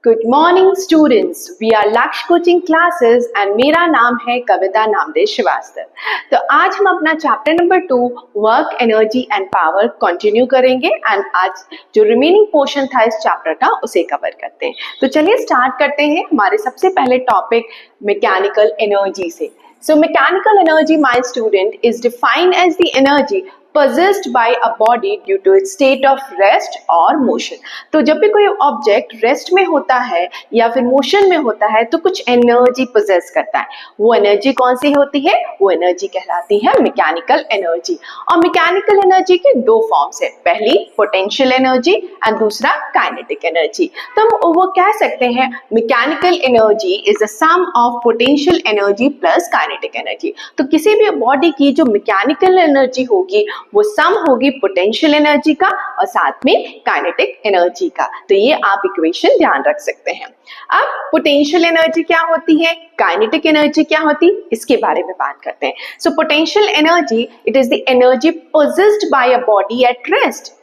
Good morning students, we are Lakshya coaching classes and मेरा नाम है कविता नामदेव श्रीवास्तव। तो आज हम अपना chapter number 2 work energy and power continue करेंगे एंड आज जो रिमेनिंग पोर्शन था इस चैप्टर का उसे कवर करते हैं। तो चलिए स्टार्ट करते हैं हमारे सबसे पहले टॉपिक मैकेनिकल एनर्जी से। So mechanical energy, my student, is defined as the energy possessed by a body due to its state of rest or motion। तो जब भी कोई ऑब्जेक्ट रेस्ट में होता है या फिर मोशन में होता है तो कुछ एनर्जी पोजेस करता है। वो एनर्जी कौन सी होती है? वो एनर्जी कहलाती है मैकेनिकल एनर्जी। और मैकेनिकल एनर्जी के दो फॉर्म्स है, पहली पोटेंशियल एनर्जी एंड दूसरा काइनेटिक एनर्जी। तो हम वो कह सकते हैं mechanical energy is the sum of potential energy plus kinetic energy. तो किसी भी बॉडी की जो मैकेनिकल एनर्जी होगी वो सम होगी पोटेंशियल एनर्जी का और साथ में काइनेटिक एनर्जी का। तो ये आप इक्वेशन ध्यान रख सकते हैं। अब पोटेंशियल एनर्जी क्या होती है, काइनेटिक एनर्जी क्या होती है, इसके बारे में बात करते हैं। So potential energy it is the energy possessed by a body at rest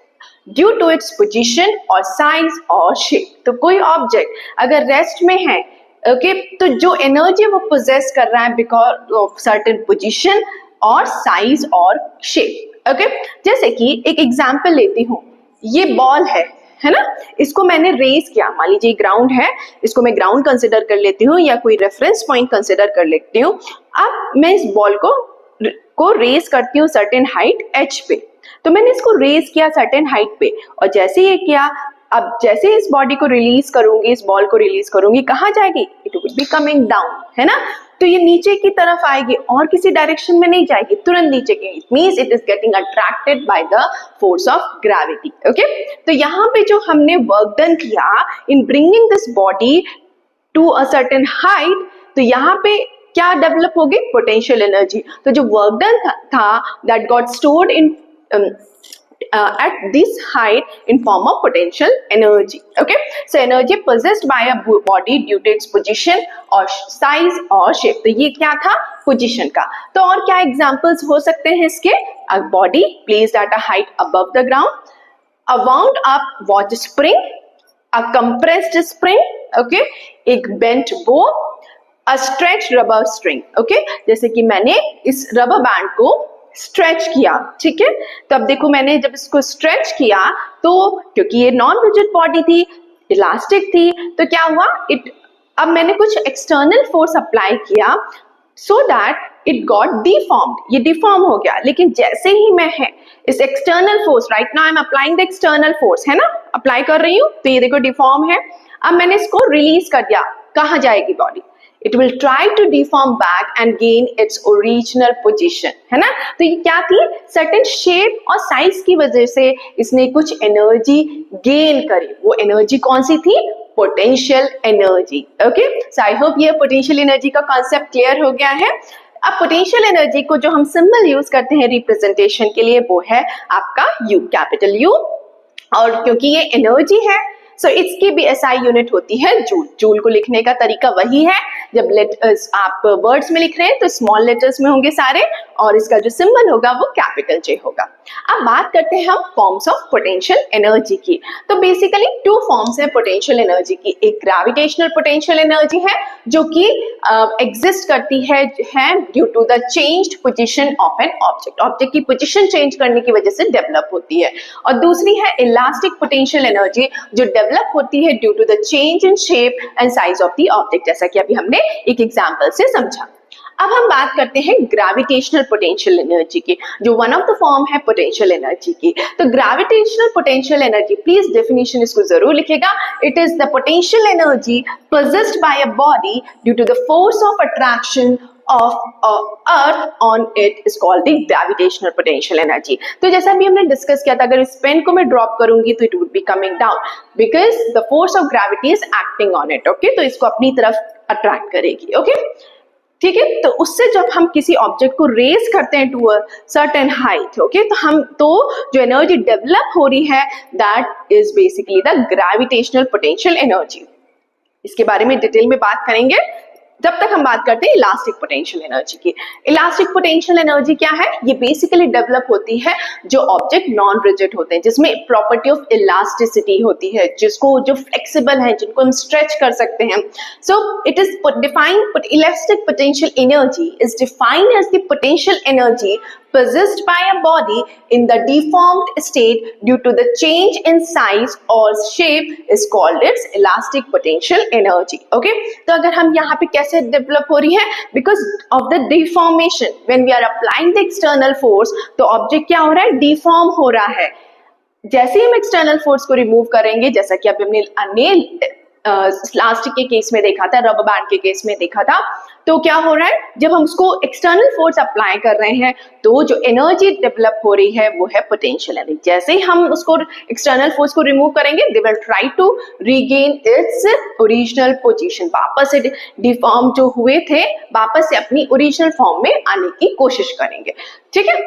due to its position और साइज और शेप। तो कोई ऑब्जेक्ट अगर रेस्ट में है तो जो एनर्जी वो पोजेस कर रहा है बिकॉज ऑफ सर्टेन पोजीशन और साइज और शेप। जैसे कि एक एग्जांपल लेती हूँ, ये बॉल है ना, इसको मैंने रेस किया, मान लीजिए ग्राउंड है, इसको मैं ग्राउंड कंसिडर कर लेती हूँ या कोई रेफरेंस पॉइंट कंसिडर कर लेती हूँ। अब मैं इस बॉल को रेस करती हूँ सर्टेन हाइट h पे। तो मैंने इसको रेस किया सर्टेन हाइट पे और जैसे ये किया, अब जैसे इस बॉडी को रिलीज करूंगी, इस बॉल को रिलीज करूंगी, कहाँ जाएगी? It will be coming down, है ना। तो ये नीचे की तरफ आएगी और किसी डायरेक्शन में नहीं जाएगी, तुरंत नीचे की। It means it is getting attracted by the force of gravity. Okay, तो यहाँ पे जो हमने वर्क डन किया in bringing this body to a certain height, तो यहाँ पे क्या डेवलप होगी? Potential energy. तो जो वर्क डन था that got stored in at this height in form of potential energy. Okay, so energy possessed by a body due to its position or size or shape. तो ये क्या था? Position का। तो और क्या एग्जांपल्स हो सकते हैं इसके? A body placed at a height above the ground, a wound up watch spring, a compressed spring, okay, एक bent bow, a stretched rubber string. Okay, जैसे कि मैंने इस रबर बैंड को स्ट्रेच किया, ठीक है। तो अब देखो मैंने जब इसको स्ट्रेच किया तो क्योंकि ये नॉन रिजिड बॉडी थी, इलास्टिक थी, तो क्या हुआ? अब मैंने कुछ एक्सटर्नल फोर्स अप्लाई किया so that it got deformed. ये डिफॉर्म हो गया, लेकिन जैसे ही मैं है इस external force, right now I am applying the external force, है ना, अप्लाई कर रही हूँ, तो ये देखो डिफॉर्म है। अब मैंने इसको रिलीज कर दिया, कहाँ जाएगी body? It will try to deform back and gain its original position, है ना। तो ये क्या थी? certain shape और size की वजह से इसने कुछ energy gain करी। वो energy कौन सी थी? potential energy। Okay, so I hope ये potential energy का concept clear हो गया है। अब potential energy को जो हम symbol use करते हैं representation के लिए वो है आपका U, capital U। और क्योंकि ये energy है सो इसकी भी SI यूनिट होती है जूल। जूल को लिखने का तरीका वही है, जब लेटर्स आप वर्ड्स में लिख रहे हैं तो स्मॉल लेटर्स में होंगे सारे और इसका जो सिंबल होगा वो कैपिटल J होगा। अब बात करते हैं हम फॉर्म्स ऑफ पोटेंशियल एनर्जी की। तो बेसिकली टू फॉर्म्स है पोटेंशियल एनर्जी की। एक ग्रेविटेशनल पोटेंशियल एनर्जी है जो कि एग्जिस्ट करती है due to the changed position of an object. Object की पोजीशन चेंज करने की वजह से डेवलप होती है। और दूसरी है इलास्टिक पोटेंशियल एनर्जी जो डेवलप होती है due to the change in shape and size of the object, जैसा कि अभी हमने एक एग्जांपल से समझा। अब हम बात करते हैं ग्रेविटेशनल पोटेंशियल एनर्जी की, जो वन ऑफ द फॉर्म है पोटेंशियल एनर्जी की। तो gravitational potential energy, please definition इसको जरूर लिखेगा। It is the potential energy possessed by a body due to the force of attraction of earth on it is called the gravitational potential energy। तो जैसा भी हमने discuss किया था, अगर इस पेन को मैं ड्रॉप करूंगी तो it would be coming down because the force of gravity is acting on it. Okay, तो इसको अपनी तरफ अट्रैक्ट करेगी। ओके, ठीक है। तो उससे जब हम किसी ऑब्जेक्ट को रेस करते हैं to a certain height, okay, तो जो एनर्जी डेवलप हो रही है that is basically the gravitational potential energy. इसके बारे में डिटेल में बात करेंगे जब तक हम बात करते हैं इलास्टिक पोटेंशियल एनर्जी की। इलास्टिक पोटेंशियल एनर्जी क्या है? ये बेसिकली डेवलप होती है जो ऑब्जेक्ट नॉन रिजिड होते हैं, जिसमें प्रॉपर्टी ऑफ इलास्टिसिटी होती है, जो फ्लेक्सिबल है, जिनको हम स्ट्रेच कर सकते हैं। So it is defined, elastic potential energy is defined as the potential energy possessed by a body in the deformed state due to the change in size or shape is called its elastic potential energy. Okay, तो अगर हम यहाँ पे कैसे develop हो रही है, because of the deformation, when we are applying the external force, तो ऑब्जेक्ट क्या हो रहा है? डिफॉर्म हो रहा है। जैसे ही हम एक्सटर्नल फोर्स को रिमूव करेंगे, जैसा कि अभी हमने नेल प्लास्टिक के केस में देखा था, रबर बैंड के केस में देखा था, तो क्या हो रहा है? जब हम उसको एक्सटर्नल फोर्स अप्लाई कर रहे हैं तो जो एनर्जी डेवलप हो रही है वो है पोटेंशियल एनर्जी। जैसे ही हम उसको एक्सटर्नल फोर्स को रिमूव करेंगे, they will try to regain its original position. वापस से डिफॉर्म जो हुए थे, वापस से अपनी ओरिजिनल फॉर्म में आने की कोशिश करेंगे। ठीक है,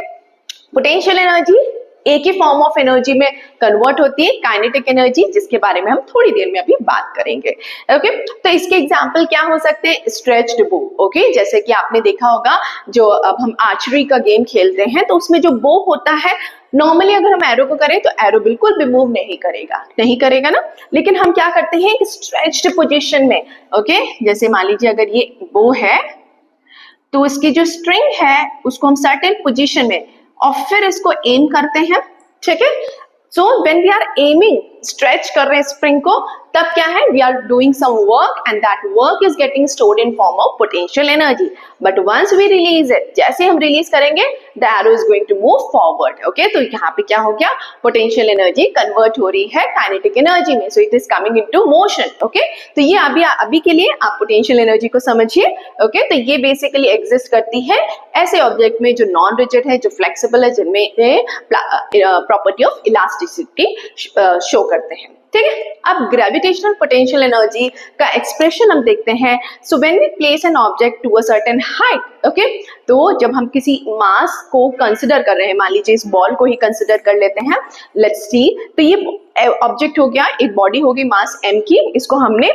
पोटेंशियल एनर्जी एक ही फॉर्म ऑफ एनर्जी में कन्वर्ट होती है, काइनेटिक एनर्जी, जिसके बारे में हम थोड़ी देर में अभी बात करेंगे। ओके, तो इसके एग्जांपल क्या हो सकते हैं? स्ट्रेच्ड बो। ओके, जैसे कि आपने देखा होगा, जो अब हम आर्चरी का गेम खेलते हैं तो उसमें जो बो होता है, नॉर्मली अगर हम एरो को करें तो एरो बिल्कुल भी मूव नहीं करेगा ना, लेकिन हम क्या करते हैं कि स्ट्रेच्ड पोजीशन में, ओके, जैसे मान लीजिए अगर ये बो है तो इसकी जो स्ट्रिंग है उसको हम सर्टेन पोजीशन में और फिर इसको एम करते हैं। ठीक है, so when we are aiming, stretch कर रहे हैं स्प्रिंग को, तब क्या है? We are doing some work and that work is getting stored in form of potential energy. But once we release it, जैसे हम रिलीज करेंगे, the arrow is going to move forward. Okay, तो यहाँ पे क्या हो गया? पोटेंशियल एनर्जी कन्वर्ट हो रही है काइनेटिक एनर्जी में, सो it is coming into motion. Okay, तो ये अभी के लिए आप पोटेंशियल एनर्जी को समझिए। ओके, तो ये बेसिकली एग्जिस्ट करती है ऐसे ऑब्जेक्ट में जो नॉन रिजिड है, जो फ्लेक्सिबल है, जिनमें प्रॉपर्टी ऑफ इलास्टिसिटी शो करते हैं। ठीक है, अब ग्रेविटेशनल पोटेंशियल एनर्जी का एक्सप्रेशन हम देखते हैं। So when we place an object to a certain height, okay, तो जब हम किसी मास को कंसिडर कर रहे हैं, मान लीजिए इस बॉल को ही कंसिडर कर लेते हैं, लेट्स सी, तो ये ऑब्जेक्ट हो गया, एक बॉडी होगी मास m की, इसको हमने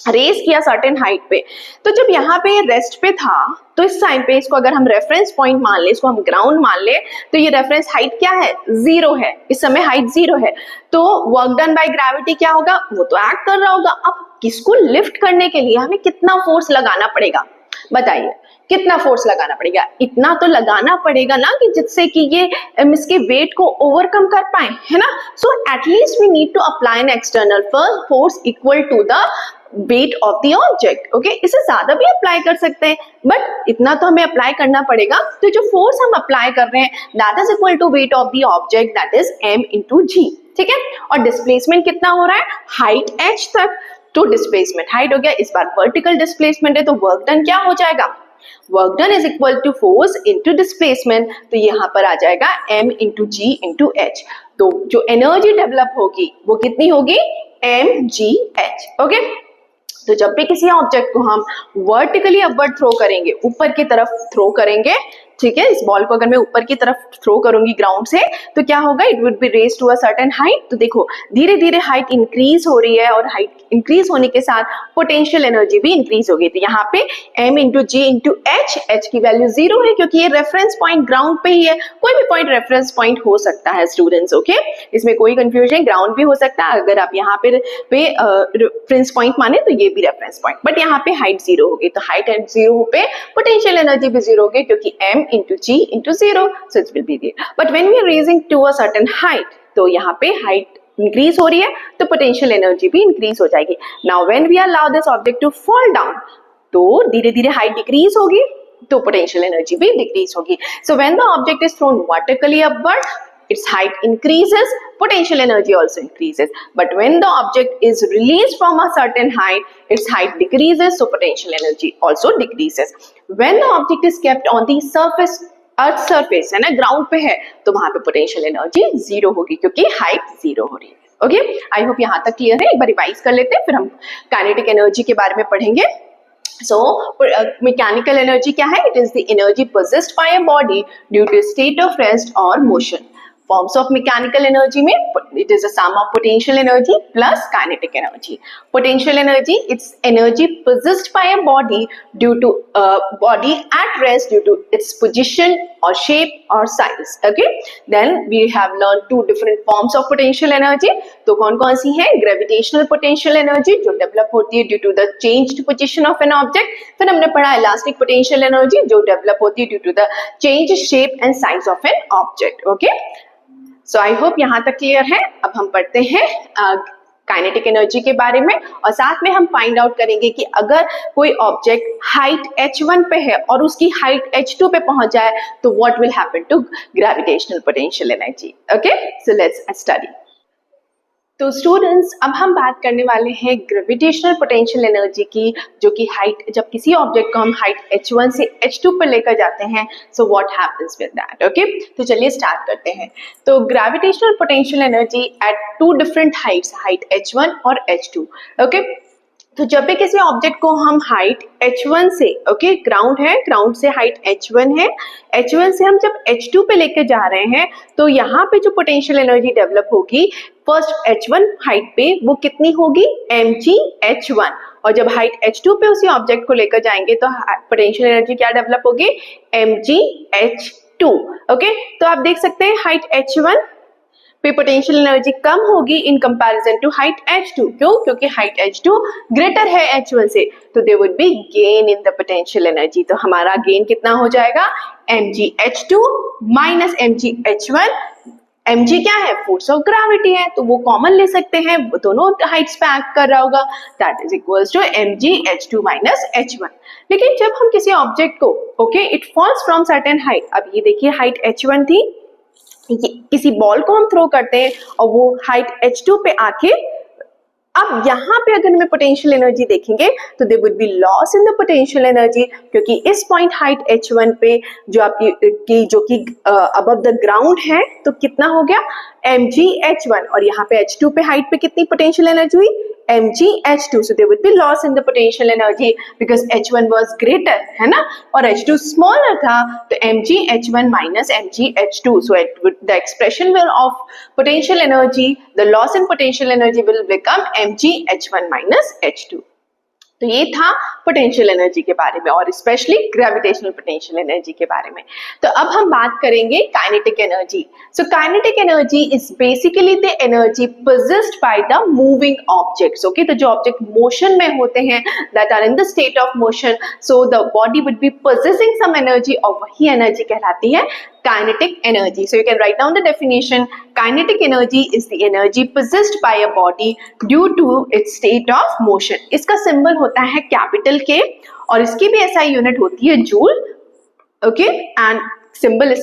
रेस किया सर्टेन हाइट पे। तो जब यहाँ पे रेस्ट पे था, तो इस टाइम पे इसको अगर हम रेफरेंस पॉइंट मान ले, इसको हम ग्राउंड मान ले, तो ये रेफरेंस हाइट क्या है? 0 है। इस समय हाइट 0 है, तो वर्क डन बाय ग्रेविटी क्या होगा? वो तो एक्ट कर रहा होगा। अब किसको लिफ्ट करने के लिए हमें कितना फोर्स लगाना पड़ेगा? बताइए, कितना फोर्स लगाना पड़ेगा? इतना तो लगाना पड़ेगा ना कि जिससे कि ये इसके वेट को ओवरकम कर पाए, है ना। So at least we need to apply an external force equal to the weight of the object. Okay, इसे ज्यादा भी अप्लाई कर सकते हैं, बट इतना तो हमें अप्लाई करना पड़ेगा। तो जो फोर्स हम अप्लाई कर रहे हैं, that is equal to weight of the object, that is m into G. ठीक है, और डिस्प्लेसमेंट कितना हो रहा है? हाइट h तक, तो डिस्प्लेसमेंट हाइट हो गया, इस बार वर्टिकल डिस्प्लेसमेंट है, तो वर्क डन क्या हो जाएगा? Work done is equal to force into displacement, तो यहाँ पर आ जाएगा m into g into h. तो जो एनर्जी डेवलप होगी वो कितनी होगी? mgh। ओके, तो जब भी किसी ऑब्जेक्ट को हम वर्टिकली अपवर्ड थ्रो करेंगे, ऊपर की तरफ थ्रो करेंगे, ठीक है, इस बॉल को अगर मैं ऊपर की तरफ थ्रो करूंगी ग्राउंड से, तो क्या होगा? It would be raised to a certain height. तो देखो धीरे धीरे हाइट इंक्रीज हो रही है, और हाइट इंक्रीज होने के साथ पोटेंशियल एनर्जी भी इंक्रीज होगी। तो यहाँ पे m into g into H, H की वैल्यू 0 है क्योंकि ये रेफरेंस पॉइंट ग्राउंड पे ही है। कोई भी पॉइंट रेफरेंस पॉइंट हो सकता है स्टूडेंट्स। ओके, इसमें कोई कंफ्यूजन, ग्राउंड भी हो सकता है, अगर आप यहाँ पे रेफरेंस पॉइंट माने तो ये भी रेफरेंस पॉइंट, बट यहाँ पे हाइट 0 होगी, तो हाइट एट 0 पे पोटेंशियल एनर्जी भी 0 होगी क्योंकि m into g into 0, so it will be there. But when we are raising to a certain height, तो यहाँ पे height increase हो रही है, तो potential energy भी increase हो जाएगी। Now when we allow this object to fall down, तो धीरे धीरे height decrease होगी, तो potential energy भी decrease होगी। So when the object is thrown vertically upward, its height increases, potential energy also increases. But when the object is released from a certain height, its height decreases, so potential energy also decreases. When the object is kept on the surface, earth surface है ना, ground पे है, तो वहां पे potential energy 0 होगी क्योंकि height 0 हो रही है। ओके, आई होप यहाँ तक क्लियर है। एक बार रिवाइज कर लेते हैं, फिर हम काइनेटिक एनर्जी के बारे में पढ़ेंगे। So, mechanical energy क्या है? It is the energy possessed by a body due to a state of rest or motion. Forms of mechanical energy में it is a sum of potential energy plus kinetic energy. Potential energy, it's energy possessed by a body due to body at rest due to its position or shape or size. Okay, then we have learned two different forms of potential energy. तो कौन कौन सी है? Gravitational potential energy जो develop होती है due to the changed position of an object. फिर हमने पढ़ा elastic potential energy जो डेवलप होती है due to the changed shape and size of an object. Okay. So I hope यहाँ तक क्लियर है. अब हम पढ़ते हैं काइनेटिक एनर्जी के बारे में और साथ में हम फाइंड आउट करेंगे कि अगर कोई ऑब्जेक्ट हाइट h1 पे है और उसकी हाइट h2 पे पहुंच जाए तो what will happen to gravitational potential energy. Okay, so let's study. तो स्टूडेंट्स, अब हम बात करने वाले हैं ग्रेविटेशनल पोटेंशियल एनर्जी की, जो कि हाइट, जब किसी ऑब्जेक्ट को हम हाइट h1 से h2 पर लेकर जाते हैं, so what happens with that. Okay, तो चलिए स्टार्ट करते हैं. तो gravitational potential energy at two different heights, height h1 और h2. ओके, तो जब भी किसी ऑब्जेक्ट को हम हाइट h1 से, ओके, ग्राउंड है, ग्राउंड से हाइट h1 है, h1 से हम जब h2 पे लेके जा रहे हैं तो यहाँ पे जो पोटेंशियल एनर्जी डेवलप होगी फर्स्ट h1 हाइट पे वो कितनी होगी? mgh1. और जब हाइट h2 पे उसी ऑब्जेक्ट को लेकर जाएंगे तो पोटेंशियल एनर्जी क्या डेवलप होगी? mgh2. ओके, तो आप देख सकते हैं हाइट h1 पे पोटेंशियल एनर्जी कम होगी in comparison to height h2. क्यों? क्योंकि हाइट h2 ग्रेटर है h1 से, तो there would be gain in the potential energy. तो हमारा गेन कितना हो जाएगा? mgh2 minus mgh1. mg क्या है? फोर्स ऑफ ग्रेविटी है, तो वो कॉमन ले सकते हैं, वो दोनों हाइट्स पे एक्ट कर रहा होगा. That is equals to mgh2 minus h1. लेकिन जब हम किसी ऑब्जेक्ट को, okay, it falls from certain height, अब ये देखिए हाइट h1 थी, किसी बॉल को हम थ्रो करते हैं और वो हाइट h2 पे आके, अब यहाँ पे अगर हमें पोटेंशियल एनर्जी देखेंगे तो there would be loss in the potential energy, क्योंकि इस पॉइंट हाइट h1 पे जो आपकी जो कि अबव द ग्राउंड है, तो कितना हो गया? mgh1. और यहाँ पे h2 पे हाइट पे कितनी पोटेंशियल एनर्जी हुई? mgh2. So there would be loss in the potential energy because h1 was greater, है ना, और h2 smaller था, तो mgh1 minus mgh2. So the expression will of potential energy, the loss in potential energy will become mgh1 minus h2. तो ये था potential energy के बारे में और स्पेशली ग्रेविटेशनल पोटेंशियल एनर्जी के बारे में. तो अब हम बात करेंगे kinetic energy. So kinetic energy is basically the energy possessed by the moving objects. Okay, तो जो ऑब्जेक्ट मोशन में होते हैं, that are in the state of motion, so the body would be possessing some energy और वही energy कहलाती है kinetic energy. So you can write down the definition. Kinetic energy is the energy possessed by a body due to its state of motion. इसका symbol होता है capital K और इसकी भी SI यूनिट होती है joule. Okay, and symbol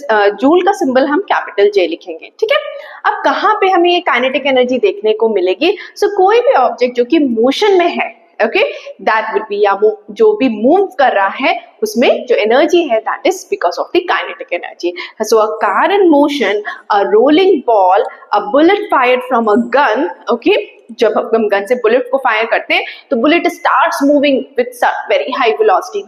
joule का symbol हम कैपिटल J लिखेंगे. ठीक है, अब कहाँ पे हमें ये काइनेटिक एनर्जी देखने को मिलेगी? सो कोई भी ऑब्जेक्ट जो कि मोशन में है, ओके, दैट वुड बी, या जो भी मूव कर रहा है उसमें जो एनर्जी है that is because of the kinetic energy. So a car in motion, a rolling ball, a bullet fired from a gun. Okay, जब हम गन से बुलेट को फायर करते हैं तो bullet starts moving with very high velocity,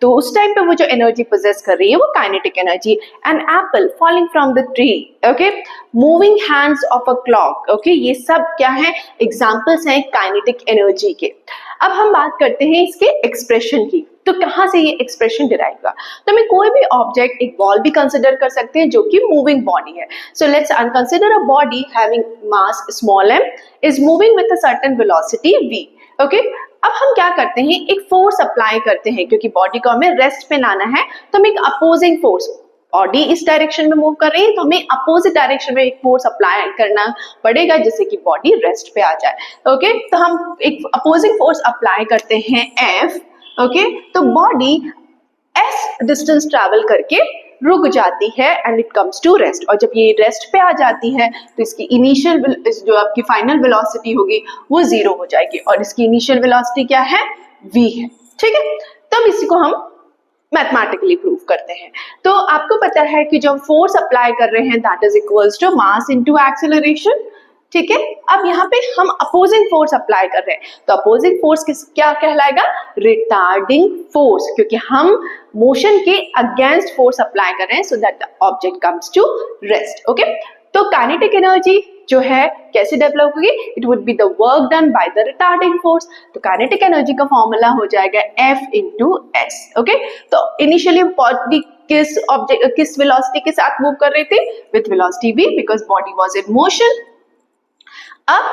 तो उस time पे वो जो एनर्जी पोजेस कर रही है वो kinetic energy. An apple falling from the tree, okay, moving hands of a clock. Okay, ये सब क्या है? एग्जांपल्स हैं काइनेटिक एनर्जी के. अब हम बात करते हैं इसके एक्सप्रेशन की. तो कहाँ से ये एक्सप्रेशन डिराइव हुआ? तो हमें कोई भी ऑब्जेक्ट, एक बॉल भी कंसिडर कर सकते हैं जो कि मूविंग बॉडी है. So let's consider a body having mass small m is moving with a certain velocity v. Okay, अब हम क्या करते हैं? एक फोर्स अप्लाई करते हैं, क्योंकि बॉडी को हमें रेस्ट पे लाना है, तो हम एक अपोजिंग फोर्स, बॉडी इस डायरेक्शन में मूव कर रही है तो हमें अपोजिट डायरेक्शन में एक फोर्स अप्लाई करना पड़ेगा जिससे कि बॉडी रेस्ट पे आ जाए. ओके, तो हम एक अपोजिंग फोर्स अप्लाई करते हैं F. ओके, तो बॉडी s डिस्टेंस ट्रैवल करके रुक जाती है and it comes to rest. और जब ये रेस्ट पे आ जाती है तो इसकी इनिशियल जो आपकी फाइनल वेलोसिटी होगी वो 0 हो जाएगी और इसकी इनिशियल वेलोसिटी क्या है? v है. ठीक है, तब इसी को हम मैथमेटिकली प्रूव करते हैं. तो आपको पता है कि जब फोर्स अप्लाई कर रहे हैं that is equals to mass into acceleration. ठीक है। अब यहाँ पे हम अपोजिंग फोर्स अप्लाई कर रहे हैं, तो अपोजिंग फोर्स क्या कहलाएगा? रिटार्डिंग फोर्स, क्योंकि हम मोशन के अगेंस्ट फोर्स अप्लाई कर रहे हैं, so that the object comes to rest. Okay, तो काइनेटिक एनर्जी जो है कैसे डेवलप होगी? It would be the work done by the retarding force. तो काइनेटिक एनर्जी का फॉर्मूला हो जाएगा F into S। ओके, तो इनिशियली बॉडी किस वेलोसिटी के साथ मूव कर रही थी? With velocity v, because body was in motion. अब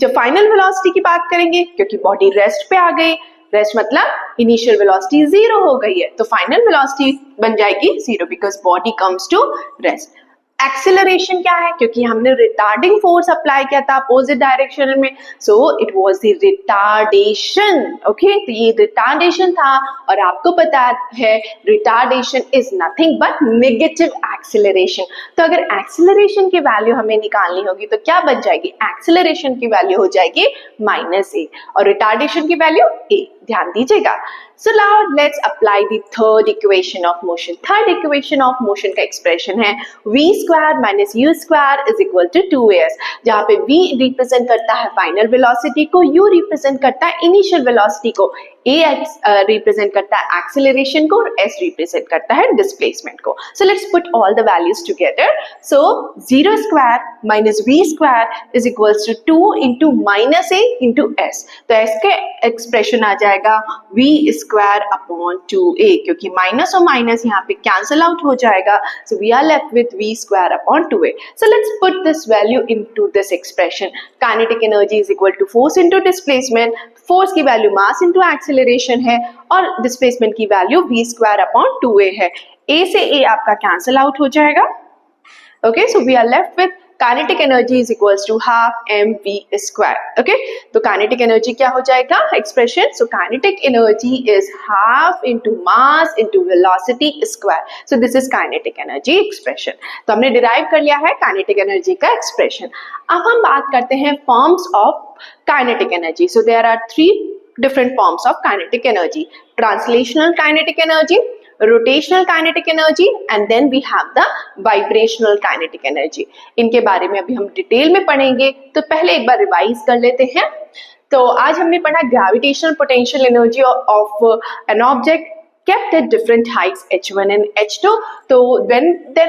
जब फाइनल वेलोसिटी की बात करेंगे, क्योंकि बॉडी रेस्ट पे आ गई, रेस्ट मतलब इनिशियल वेलोसिटी 0 हो गई है, तो फाइनल वेलोसिटी बन जाएगी 0 because body comes to rest. Acceleration क्या है? क्योंकि हमने रिटार्डिंग फोर्स अप्लाई किया था अपोजिट डायरेक्शन में, so it was the retardation. Okay, तो ये रिटार्डेशन था, और आपको पता है retardation is nothing but negative acceleration. तो अगर एक्सेलरेशन की वैल्यू हमें निकालनी होगी तो क्या बन जाएगी? एक्सेलरेशन की वैल्यू हो जाएगी -a और रिटार्डेशन की वैल्यू a। ध्यान दीजिएगा। So now let's apply the third equation of motion. Third equation of motion का expression है v square minus u square is equal to 2as, जहाँ पे v represent करता है final velocity को, u represent करता है initial velocity को, a represent करता है acceleration को, और s represent करता है displacement को. So let's put all the values together. So 0 square minus v square is equals to 2 into minus a into s. तो s का expression आ जाएगा v square upon 2a, क्योंकि माइनस और माइनस यहाँ पे कैंसल आउट हो जाएगा, so we are left with v square upon 2a. So let's put this value into this expression. Kinetic energy is equal to force into displacement. Force की value मास into acceleration है, और displacement की value v square upon 2a है। a से a आपका cancel out हो जाएगा। Okay, so we are left with kinetic energy is equals to half mv square. Okay, तो kinetic energy क्या हो जाएगा expression? So kinetic energy is half into mass into velocity square. So this is kinetic energy expression. तो हमने derive कर लिया है kinetic energy का expression. अब हम बात करते हैं forms of kinetic energy. So there are 3 different forms of kinetic energy: translational kinetic energy, rotational kinetic energy, and then we have the vibrational kinetic energy. इनके बारे में अभी हम डिटेल में पढ़ेंगे, तो पहले एक बार रिवाइज कर लेते हैं। तो आज हमने पढ़ा gravitational potential energy of an object kept at different heights h1 and h2. So when the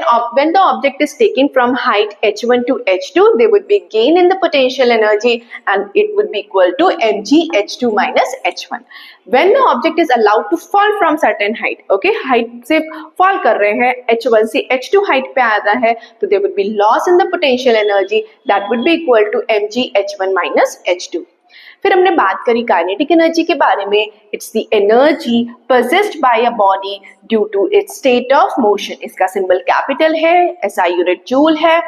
object is taken from height h1 to h2, there would be gain in the potential energy, and it would be equal to mg h2 minus h1. When the object is allowed to fall from certain height, okay, height से fall कर रहे हैं, h1 से h2 height पे आ रहा है, तो there would be loss in the potential energy, that would be equal to mg h1 minus h2. फिर हमने बात करी काइनेटिक एनर्जी के बारे में। It's the energy possessed by a body due to its state of motion. इसका symbol capital है, SI unit joule है।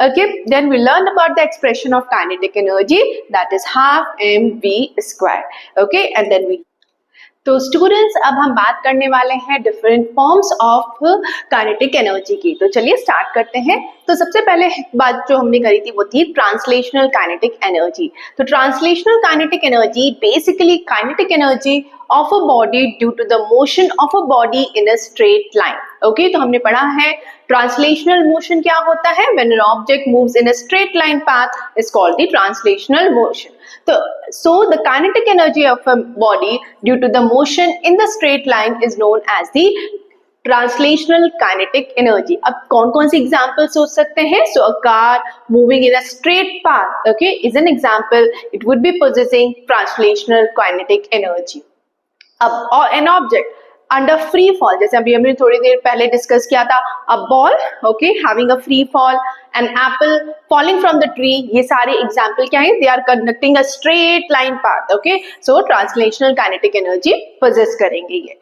Okay, then we learn about the expression of kinetic energy, that is half mv square. Okay, and then we तो students अब हम बात करने वाले हैं different forms of kinetic energy की। तो चलिए स्टार्ट करते हैं। तो सबसे पहले बात जो हमने करी थी वो थी ट्रांसलेशनल काइनेटिक एनर्जी। तो translational kinetic energy basically kinetic energy of a body due to the motion of a body in a straight line. Okay, तो हमने पढ़ा है ट्रांसलेशनल मोशन क्या होता है? When an object moves in a straight line path is called the translational motion. So the kinetic energy of a body due to the motion in the straight line is known as the translational kinetic energy. अब कौन-कौन सी examples हो सकते हैं? So a car moving in a straight path, okay, is an example. It would be possessing translational kinetic energy. अब or an object under free fall, जैसे अभी हमने थोड़ी देर पहले डिस्कस किया था, a ball, okay, having a free fall, an apple falling from the tree, ये सारे एग्जाम्पल क्या है? They are conducting a straight line path, okay, so translational kinetic energy possess करेंगे ये।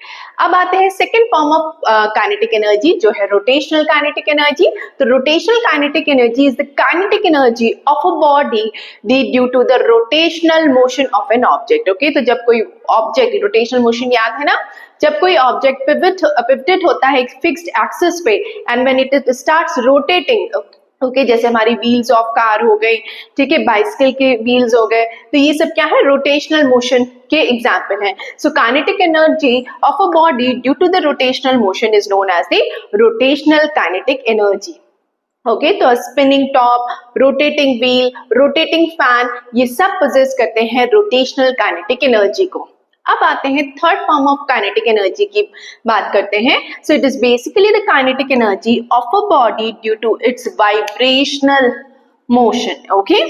अब आते हैं second form of kinetic energy जो है rotational kinetic energy। तो rotational kinetic energy is the kinetic energy of a body due to the rotational motion of an object, okay, तो जब कोई ऑब्जेक्ट, रोटेशनल मोशन याद है ना, जब कोई ऑब्जेक्ट पिवटेड होता है एक फिक्स्ड एक्सिस पे, and when it starts rotating, okay, जैसे हमारी व्हील्स ऑफ कार हो गई, ठीक है, बाइसिकल के व्हील्स हो गए, तो ये सब क्या है? रोटेशनल मोशन के एग्जाम्पल हैं। So kinetic energy of a body due to the rotational motion is known as the rotational kinetic energy. Okay तो spinning top, rotating wheel, rotating fan, ये सब पोजेस करते हैं रोटेशनल काइनेटिक एनर्जी को। अब आते हैं third form of kinetic energy की बात करते हैं। So it is basically the kinetic energy of a body due to its vibrational motion. Okay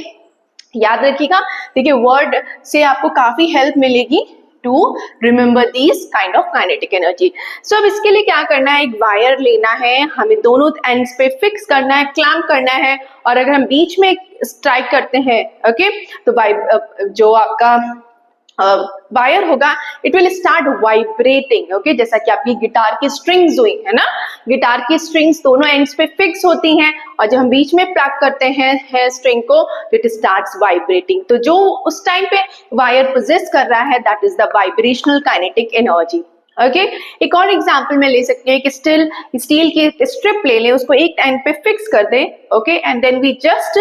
याद रखिएगा, देखिए वर्ड से आपको काफी हेल्प मिलेगी to remember this kind of kinetic energy. So अब इसके लिए क्या करना है, एक वायर लेना है, हमें दोनों एंड्स पे फिक्स करना है, क्लैंप करना है, और अगर हम बीच में स्ट्राइक करते हैं ओके तो जो आपका वायर होगा it will start vibrating. Okay जैसा कि आपकी गिटार की स्ट्रिंग्स हुई है ना, गिटार की स्ट्रिंग्स दोनों एंड्स पे फिक्स होती हैं और जब हम बीच में प्लग करते हैं स्ट्रिंग को इट स्टार्ट्स वाइब्रेटिंग। तो जो उस टाइम पे वायर पोजेस कर रहा है that is the vibrational kinetic energy. Okay एक और एग्जांपल में ले सकते हैं कि स्टील की स्ट्रिप ले लें, उसको एक एंड पे फिक्स कर दें okay and then we just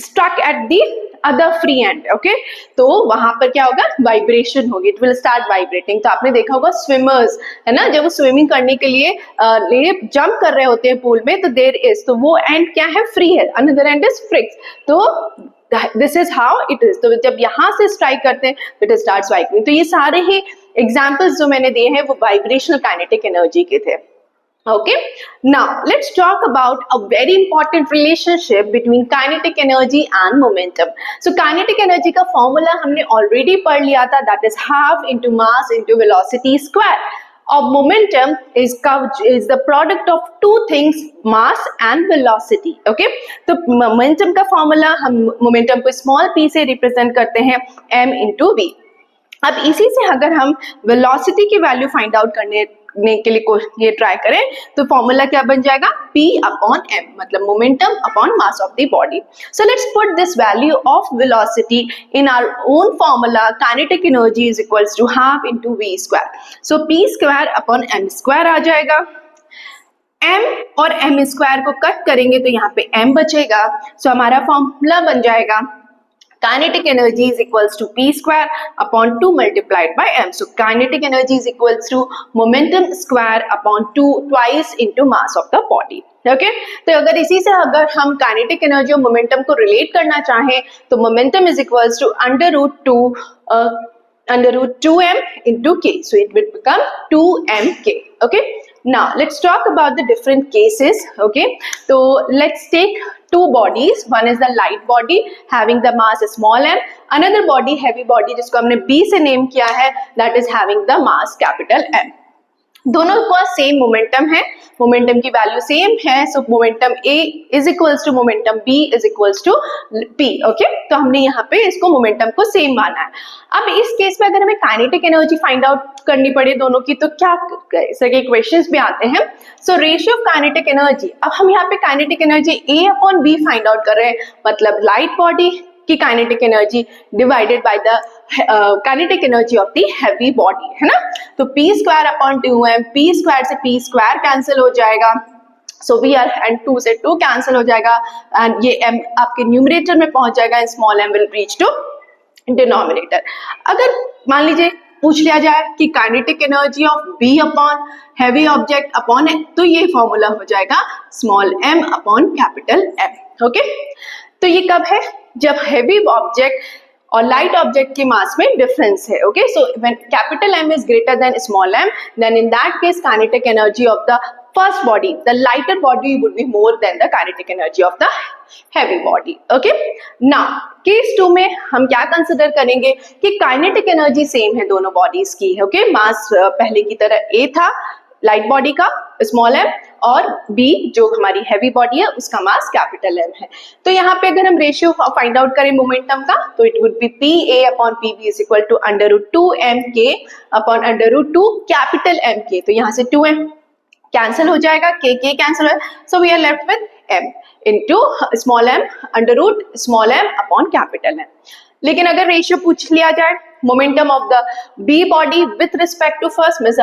struck at the other free end. Okay तो वहां पर क्या होगा, वाइब्रेशन होगी, इट विल स्टार्ट वाइब्रेटिंग। तो आपने देखा होगा स्विमर्स है ना, जब वो स्विमिंग करने के लिए जंप कर रहे होते हैं पूल में तो देयर इज, तो वो एंड क्या है, फ्री है, अनदर एंड इज फिक्स, तो this is how it is. तो जब यहाँ से स्ट्राइक करते हैं इट स्टार्ट्स वाइब्रेटिंग। तो ये सारे ही एग्जाम्पल्स जो मैंने दिए हैं वो वाइब्रेशनल काइनेटिक एनर्जी के थे। Okay, now let's talk about a very important relationship between kinetic energy and momentum. So kinetic energy का formula हमने already पढ़ लिया था, that is half into mass into velocity square. और momentum is the product of two things, mass and velocity. Okay, तो momentum का formula हम momentum को small p से represent करते हैं m into v. अब इसी से अगर हम वेलोसिटी की वैल्यू फाइंड आउट करने के लिए ये ट्राई करें तो फॉर्मूला क्या बन जाएगा, P अपॉन m, मतलब momentum upon mass of the body. So let's put this value of velocity in our own formula, kinetic energy is equals to half into v square. So p square upon m square आ जाएगा। m और m square को cut करेंगे तो यहाँ पे m बचेगा। सो हमारा फॉर्मूला बन जाएगा kinetic energy is equals to p square upon 2 multiplied by m. So kinetic energy is equals to momentum square upon 2 twice into mass of the body. Okay? तो अगर इसी से अगर हम kinetic energy और momentum को relate करना चाहें तो momentum is equals to under root 2m into k. So it will become 2mk. Okay? Now let's talk about the different cases. Okay? So let's take two bodies. One is the light body having the mass small m. Another body, heavy body, जिसको हमने B से name किया है, that is having the mass capital M. दोनों का same momentum है, momentum की value same है, so momentum A is equals to momentum B is equals to P। Okay तो हमने यहाँ पे इसको मोमेंटम को सेम माना है। अब इस केस में अगर हमें काइनेटिक एनर्जी फाइंड आउट करनी पड़े दोनों की तो क्या इस तरह के क्वेश्चंस भी आते हैं। So ratio of kinetic energy, अब हम यहाँ पे kinetic energy A upon B find out कर रहे हैं, मतलब लाइट बॉडी की kinetic energy divided by the kinetic energy of the heavy body, है ना। तो p square upon 2m, p square से p स्क्वायर कैंसिल हो जाएगा, सो वी आर एंड 2 से 2 कैंसिल हो जाएगा एंड ये m आपके न्यूमरेटर में पहुंच जाएगा and small m will reach to denominator. अगर मान लीजिए पूछ लिया जाए कि kinetic energy of b upon heavy object upon तो ये फॉर्मूला हो जाएगा small m upon capital M। Okay तो ये कब है, जब हैवी ऑब्जेक्ट और लाइट ऑब्जेक्ट के मास में डिफरेंस है। Okay so when capital M is greater than small m, then in that case kinetic energy of the first body, the lighter body would be more than the kinetic energy of the heavy body. Okay now case 2 में हम क्या consider करेंगे कि kinetic energy same है दोनों bodies की। Okay mass पहले की तरह A था लाइट बॉडी का स्मॉल m और B जो हमारी हैवी बॉडी है उसका मास कैपिटल M है। तो यहाँ पे अगर हम रेशियो फाइंड आउट करें मोमेंटम का तो it would be PA upon PB is equal to under root 2mk upon under root 2 capital MK। तो यहाँ से 2m कैंसिल हो जाएगा, k कैंसिल हो, so we are left with m into small m under root small m upon capital M। लेकिन अगर ratio पूछ लिया जाए momentum of the B body with respect to first means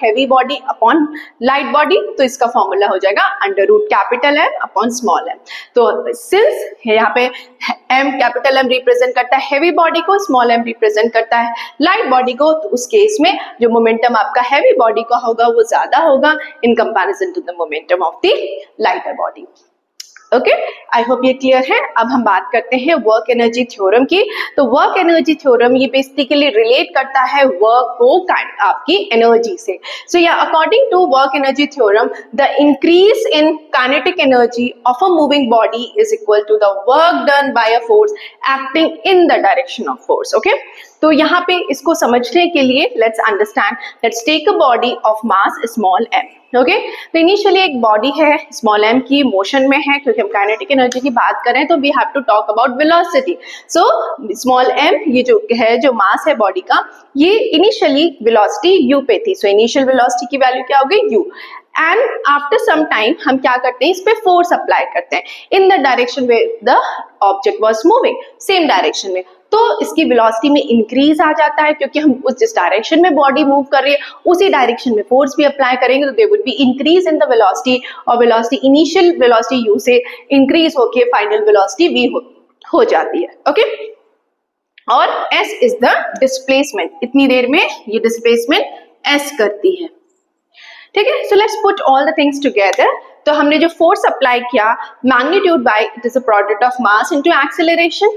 heavy body upon light body, तो इसका formula हो जाएगा under root capital M upon small m। तो सिंस यहाँ पे M कैपिटल M रिप्रेजेंट करता है हैवी बॉडी को, स्मॉल m रिप्रेजेंट करता है लाइट बॉडी को, तो उस केस में जो मोमेंटम आपका हैवी बॉडी का होगा वो ज्यादा होगा in comparison to the momentum of the lighter body. Okay, I hope ये क्लियर है। अब हम बात करते हैं वर्क एनर्जी थ्योरम की। तो वर्क एनर्जी थ्योरम ये बेसिकली रिलेट करता है वर्क को आपकी एनर्जी से। सो या according to work energy theorem, the increase in kinetic energy of a moving body is equal to the work done by a force acting in the direction of force. Okay, तो यहाँ पे इसको समझने के लिए let's understand, let's take a body of mass small M. Okay, तो initially एक body है स्मॉल एम की, मोशन में है, क्योंकि हम काइनेटिक एनर्जी की बात करें तो we have to talk about velocity. So small M ये जो है, जो मास है बॉडी का, ये इनिशियली वेलोसिटी u पे थी। सो इनिशियल वेलोसिटी की वैल्यू क्या हो गई u, and after some time हम क्या करते हैं, इस पे फोर्स अप्लाई करते हैं in the direction where the object was moving, same direction में। तो इसकी वेलोसिटी में इंक्रीज आ जाता है, क्योंकि हम उस जिस डायरेक्शन में बॉडी मूव कर रही है उसी डायरेक्शन में फोर्स भी अप्लाई करेंगे, तो there would be increase in the velocity, और वेलोसिटी इनिशियल वेलोसिटी u से इंक्रीज होके फाइनल वेलोसिटी v हो जाती है। ओके, और s इज द डिस्प्लेसमेंट, इतनी देर में ये डिस्प्लेसमेंट s करती है। ठीक है, so let's put all the things together. तो हमने जो फोर्स अप्लाई किया, magnitude by it is a product of mass into acceleration.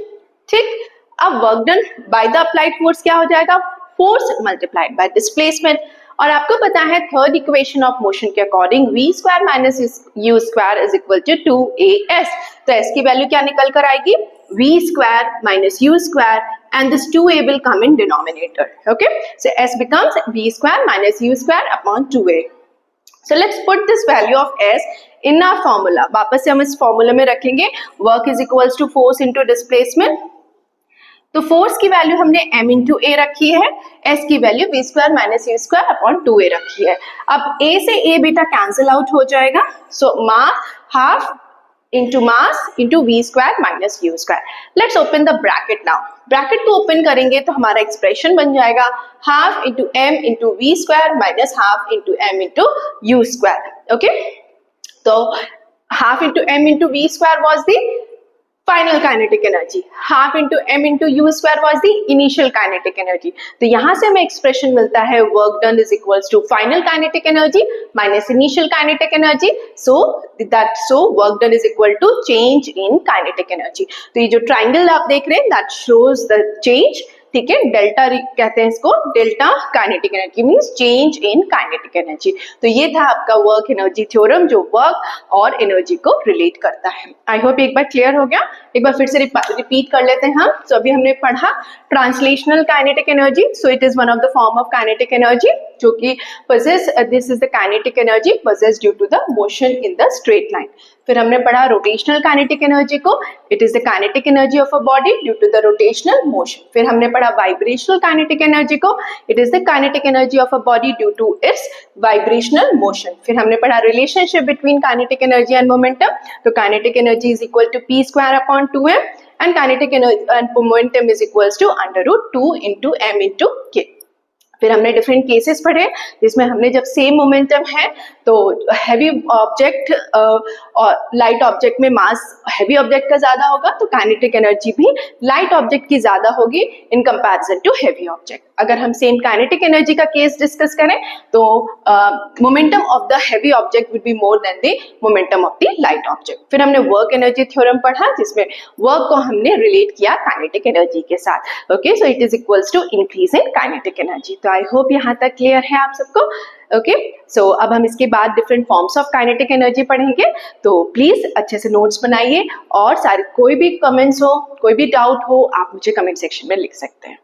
ठीक, अब work done by the applied force क्या हो जाएगा, फोर्स मल्टीप्लाइड बाय डिस्प्लेसमेंट। और आपको पता है थर्ड इक्वेशन ऑफ मोशन के according v square minus u square is equal to 2as। तो s की वैल्यू क्या निकल कर आएगी, v square minus u square, and this 2a will come in denominator. Okay, so s becomes v square minus u square upon 2a. So let's put this value of s in our formula. वापस से हम इस formula में रखेंगे, work is equals to force into displacement. तो force की value हमने m into A रखी है, s की value v square minus u square upon 2a रखी है। अब a से a बेटा कैंसिल आउट हो जाएगा, सो मास half into mass into v square minus u square. Let's open the bracket now. Bracket को ओपन करेंगे तो हमारा एक्सप्रेशन बन जाएगा half into m into v square minus half into m into u square. Okay, तो half into m into v square was the final kinetic energy, half into m into u square was the initial kinetic energy. तो यहाँ से हमें expression मिलता है work done is equals to final kinetic energy minus initial kinetic energy, so work done is equal to change in kinetic energy. तो ये जो triangle आप देख रहे हैं दैट शोज द चेंज। ठीक है, डेल्टा कहते हैं इसको, delta kinetic energy means change in kinetic energy. तो ये था आपका वर्क एनर्जी थ्योरम जो वर्क और एनर्जी को रिलेट करता है। आई होप एक बार क्लियर हो गया। एक बार फिर से रिपीट कर लेते हैं हम। सो अभी हमने पढ़ा translational kinetic energy, so it is one of the form of kinetic energy जो कि possess this is the kinetic energy possessed due to the motion in the straight line. फिर हमने पढ़ा रोटेशनल काइनेटिक एनर्जी को, it is the kinetic energy of a body due to the rotational motion. फिर हमने पढ़ा vibrational kinetic energy को, it is the kinetic energy of a body due to its vibrational motion. फिर हमने पढ़ा relationship between kinetic energy and momentum. तो kinetic energy is equal to p square upon 2m and kinetic energy and momentum is equals to under root 2 into m into k। फिर हमने different cases पढ़े जिसमें हमने जब same momentum है तो heavy object और लाइट ऑब्जेक्ट में मास हैवी ऑब्जेक्ट का ज्यादा होगा तो काइनेटिक एनर्जी भी लाइट ऑब्जेक्ट की ज्यादा होगी in comparison to heavy object. अगर हम सेम काइनेटिक एनर्जी का केस डिस्कस करें तो momentum of the heavy object would be more than the momentum of the light object. फिर हमने वर्क एनर्जी थ्योरम पढ़ा जिसमें वर्क को हमने रिलेट किया काइनेटिक एनर्जी के साथ। Okay, so it is equals to increase in kinetic energy. तो आई होप यहाँ तक क्लियर है आप सबको। ओके, सो अब हम इसके बाद different forms of kinetic energy पढ़ेंगे, तो प्लीज अच्छे से नोट्स बनाइए और सारे कोई भी कमेंट्स हो, कोई भी डाउट हो, आप मुझे कमेंट सेक्शन में लिख सकते हैं।